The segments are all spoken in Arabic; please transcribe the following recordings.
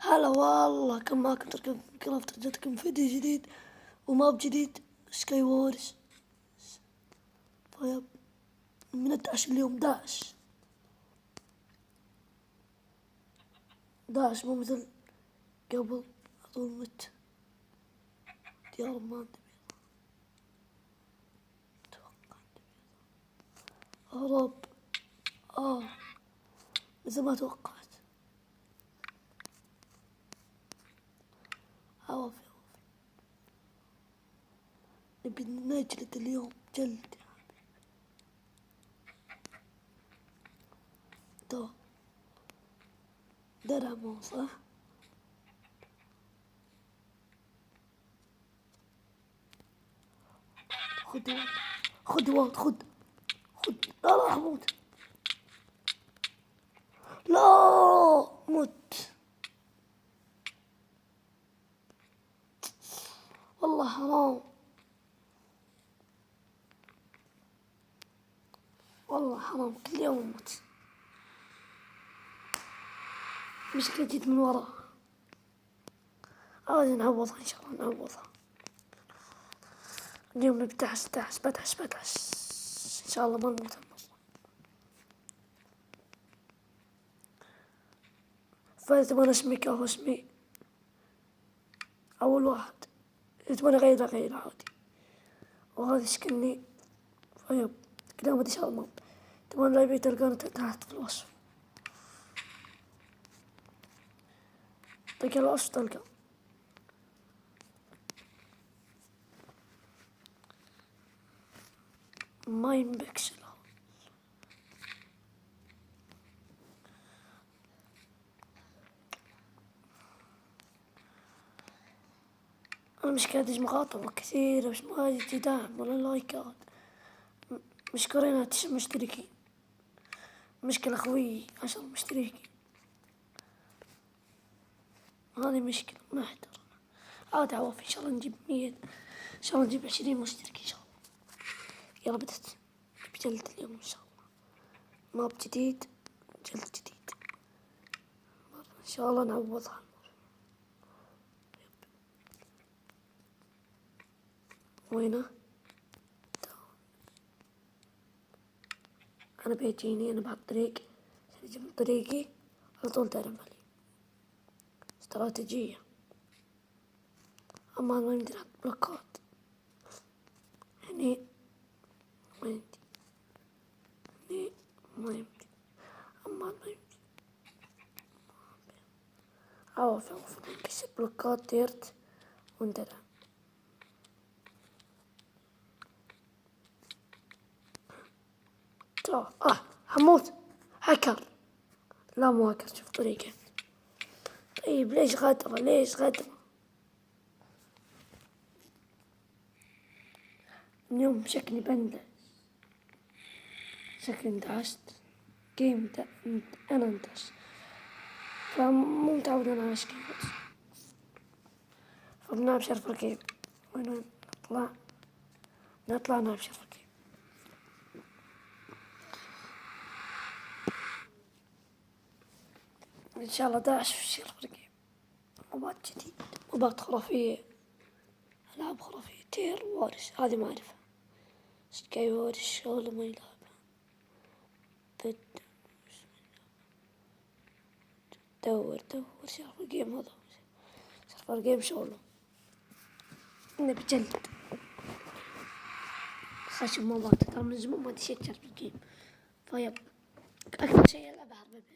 هلا والله، كم معكم تركب كرافت، جاتكم فيديو جديد وماب جديد سكاي وورز. طيب، من 11 اليوم 11 مو مثل قبل. أظن مت يا رب ما عندي بيض. أتوقع عندي بيض يا رب. مثل ما توقعت. عوافي نبي نجلد اليوم جلد يا حبيبي. تو درع مو صح. خد واد، خد واد، خد. لا راح اموت. لا مت. والله حرام، والله حرام، كل يوم اموت. مشكلة جيت من ورا. عادي نعوضها ان شاء الله، نعوضها. اليوم نبي بدعس ان شاء الله ما نموت النص. فاذا تبغى اسمك او اسمي اول واحد، اذا تبغى غير عادي. وهذا شكلني. طيب كذا ما ادري شو الماب. تبغى لايبي تلقانا تحت في الوصف. تلقى الوصف تلقى. ماين بيكسل. أنا مش قاعد مقاطعة كثيرة، مش ما يجي دعم ولا لايكات. مشكورين مشتركين. مشكلة أخوي 10 مشتركين. هذه مشكلة ما أحضر. عاد عوافي إن شاء الله نجيب 100، إن شاء الله نجيب 20 مشترك إن شاء الله. يلا بدت بجلد اليوم إن شاء الله. ماب جديد، جلد جديد. إن شاء الله نعوضها. وينه؟ أنا بيجيني، أنا بهالطريق أجي من طريقي على طول تعرف علي. استراتيجية. أما ما يمدي نحط بلوكات هني، ما يمدي هني، ما يمدي. أما ما يمدي. عوافي نكسر بلوكات ديرت وندرع. حموت. هكر. لا مو هكر، شوف طريقه. طيب ليش غدرة؟ اليوم شكلي بندس، شكلي اندعست. جيم أنا اندعست، فمو متعود أنا على اشكال. فبنلعب شرف الجيم. وين نطلع نلعب شرف الجيم. إن شاء الله 11 في شرف الجيم. موبات جديد، موبات خرافية، ألعاب خرافية. تير وارش هذه ما أعرفها. سكاي وورز شغل ما يلعبها. دور شرف الجيم هذا. شرف الجيم شغله نبي جلد. خشب موبات ترى من زمان ما دشيت شرف الجيم. طيب أكثر شيء ألعبها حرب البيت.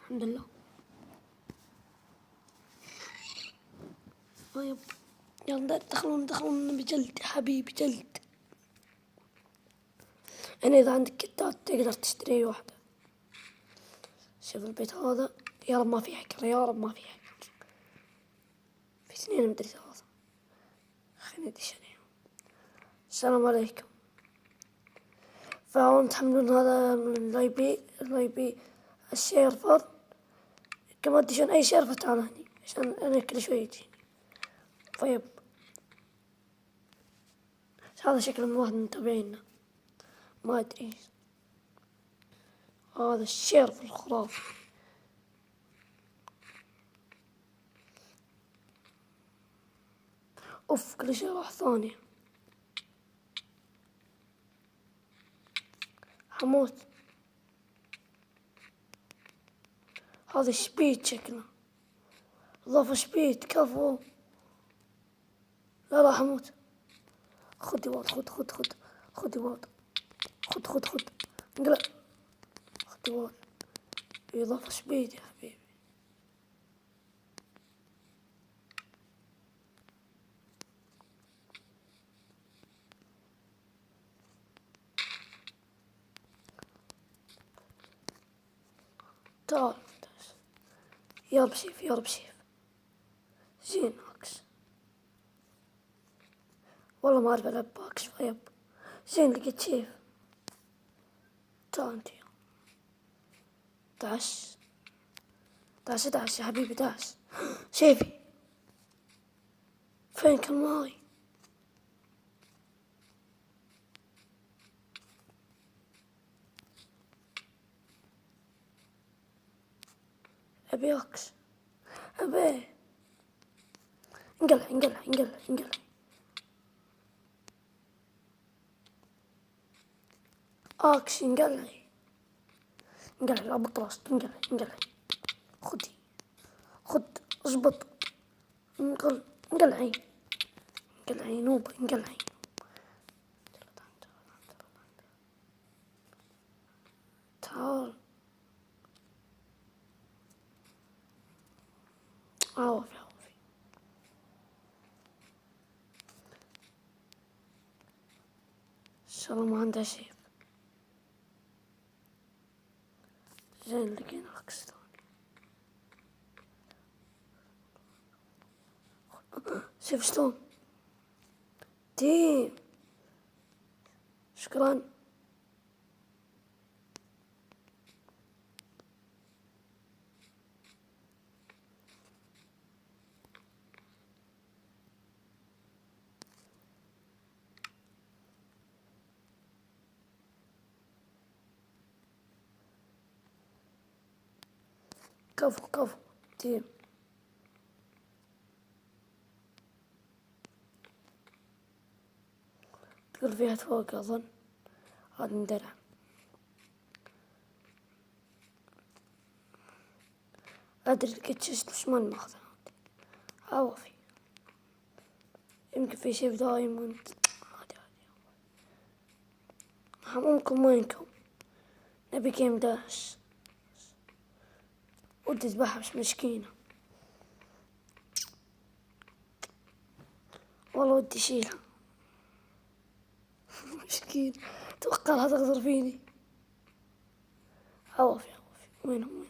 الحمد لله. طيب يلا دخلون بجلد يا حبيبي، جلد. يعني إذا عندك كتات تقدر تشتري واحدة. شوف البيت هذا، يا رب ما في هكر، يا رب ما في هكر. في سنين مدري ثلاثة. خلينا ندش عليهم. السلام عليكم. فهم تحملون هذا من اللايبي الشيرفر. كما تدشون أي شيرفر تعالوا هني عشان أنا كل شوي يجيني. طيب هذا شكله من واحد من متابعينا، ما أدري. هذا الشرف الخرافي. أوف، كل شيء راح ثانية. حموت. هذا شبيت شكله، إضافة شبيت كفو. لا حموت. خذ واد، خذ واد، خذ انقلع. خذ واد، إضافة شبيت يا حبيبي. تعال يا بشيف زين عكس. والله ما أعرف ألعب باكس فيب. زين لقيت شيف. تعال انتي. دعس يا حبيبي دعس. شيفي فينك الماي؟ أبي أكس. أبي انقلع. أكس انقلع لا بقراص. انقلع. خذ اضبط. انقلعي نوب. انقلعي. تعال. عوفي ان شاء الله ما عنده شيء. زين لقينا عكس ثاني. شوف شلون تيم. شكرا. كفو تيم. تقول فيها فوق أظن. هذا ندرع. أدري لقيت شيء ما ناخذه. عوفي يمكن في شيء دايموند. همومكم وينكم؟ نبي جيم داش. ودي اذبحها مش مسكينة. والله ودي اشيلها. مسكين توقع تغدر فيني. عوافي وينهم.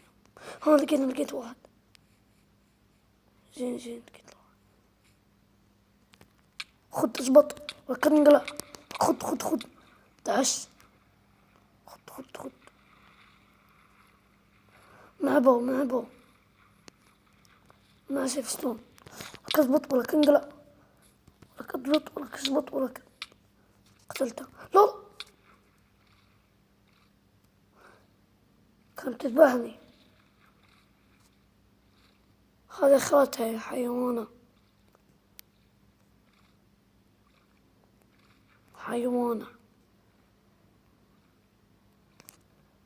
ها لقيت واحد. زين لقيت واحد. خد اضبط وكن انقلع. خد دعس. خد معبو ما شايف شلون. لك اضبط ولك انقلع. لك اضبط ولك اضبط ولك. قتلته. لا كانت تذبحني. هذه اخرتها يا حيوانة.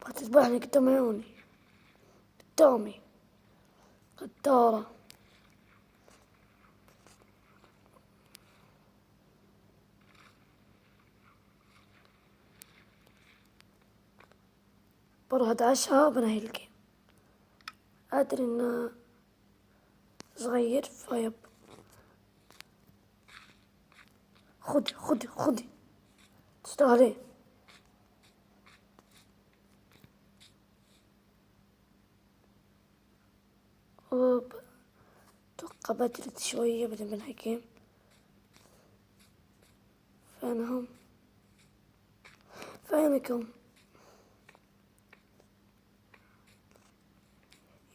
بتذبحني قدام عيوني. قدامي غدارة. بروح ادعسها بنهي الجيم. ادري انه صغير فيب. خدي تستاهلين. اتوقع بدرت شوية بعدين بنهي الجيم. فينكم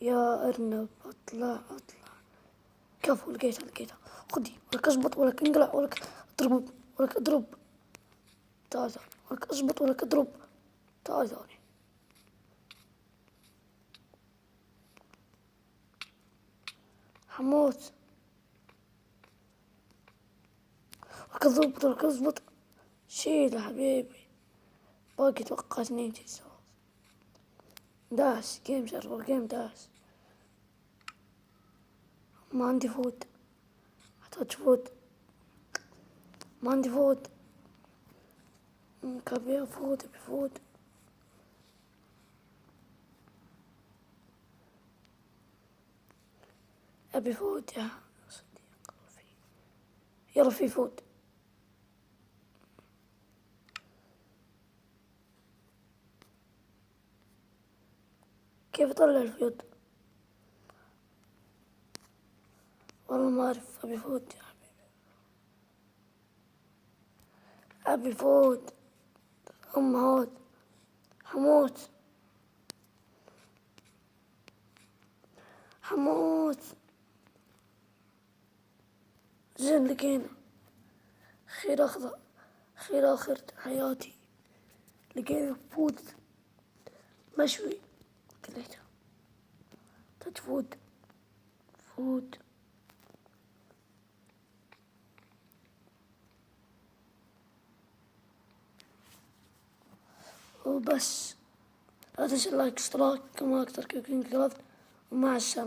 يا ارنب؟ اطلع. كفو لقيتها. خدي ولك اضبط ولك انقلع ولك اضرب. تعال ثاني، ولك اضبط ولك اضرب. تعال ثاني. حموت. ولك اضبط ولك اضبط. شيل يا حبيبي. باقي توقع 2 جيسات. داس جيم سيرفر جيم داس. ما عندي فود. احتاج فود. ما عندي فود. ابي فود ابي فود. ابي فود يا صديق. يلا في فود. كيف اطلع الفود؟ والله ما اعرف. ابي فود يا حبيبي. ابي فود. هود. حموت. حموت. زين لقينا. خير اخضر. خير اخر حياتي. لقينا فود مشوي. كليته. تحتاج فود. فود. وبس. لا تنسى اللايك اشتراك كما اكثر كيكين كرافت. ومع السلامة.